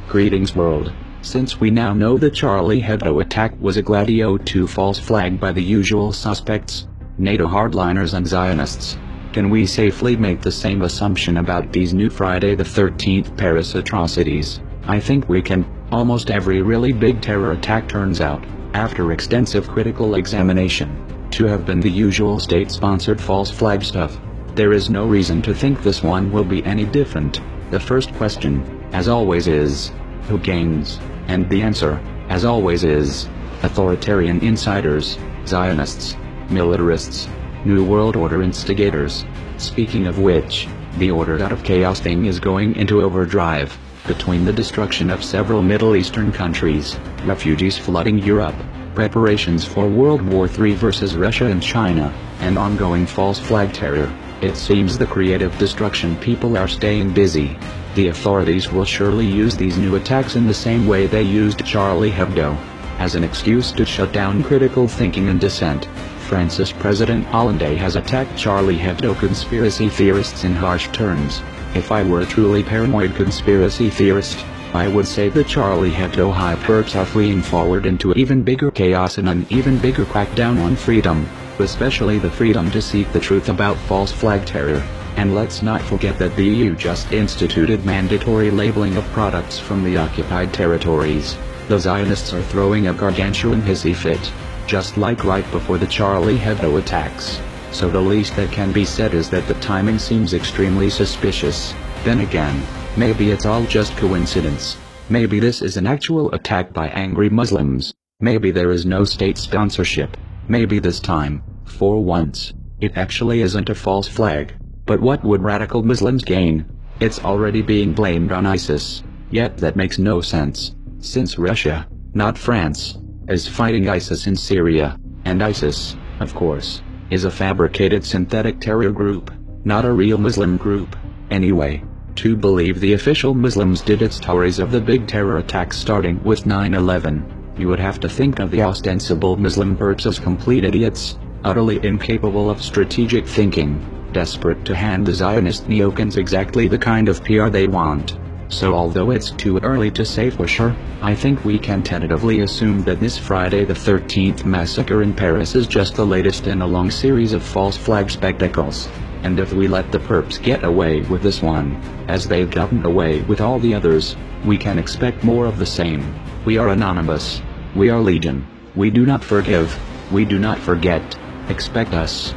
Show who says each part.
Speaker 1: Greetings world. Since we now know the Charlie Hebdo attack was a Gladio 2 false flag by the usual suspects, NATO hardliners and Zionists, can we safely make the same assumption about these new Friday the 13th Paris atrocities? I think we can. Almost every really big terror attack turns out, after extensive critical examination, to have been the usual state-sponsored false flag stuff. There is no reason to think this one will be any different. The first question, as always, is, who gains? And the answer, as always, is authoritarian insiders, Zionists, militarists, New World Order instigators. Speaking of which, the ordered out of chaos thing is going into overdrive, between the destruction of several Middle Eastern countries, refugees flooding Europe, preparations for World War III versus Russia and China, and ongoing false flag terror. It seems the creative destruction people are staying busy. The authorities will surely use these new attacks in the same way they used Charlie Hebdo, as an excuse to shut down critical thinking and dissent. France's President Hollande has attacked Charlie Hebdo conspiracy theorists in harsh terms. If I were a truly paranoid conspiracy theorist, I would say the Charlie Hebdo hypercs are fleeing forward into even bigger chaos and an even bigger crackdown on freedom, especially the freedom to seek the truth about false flag terror. And let's not forget that the EU just instituted mandatory labeling of products from the occupied territories. The Zionists are throwing a gargantuan hissy fit, just like right before the Charlie Hebdo attacks. So the least that can be said is that the timing seems extremely suspicious. Then again, maybe it's all just coincidence. Maybe this is an actual attack by angry Muslims. Maybe there is no state sponsorship. Maybe this time, for once, it actually isn't a false flag. But what would radical Muslims gain? It's already being blamed on ISIS. Yet that makes no sense, since Russia, not France, is fighting ISIS in Syria, and ISIS, of course, is a fabricated synthetic terror group, not a real Muslim group. Anyway, to believe the official Muslims did its stories of the big terror attacks starting with 9/11, you would have to think of the ostensible Muslim perps as complete idiots, utterly incapable of strategic thinking, desperate to hand the Zionist neocons exactly the kind of PR they want. So although it's too early to say for sure, I think we can tentatively assume that this Friday the 13th massacre in Paris is just the latest in a long series of false flag spectacles. And if we let the perps get away with this one, as they've gotten away with all the others, we can expect more of the same. We are anonymous. We are legion. We do not forgive. We do not forget. Expect us.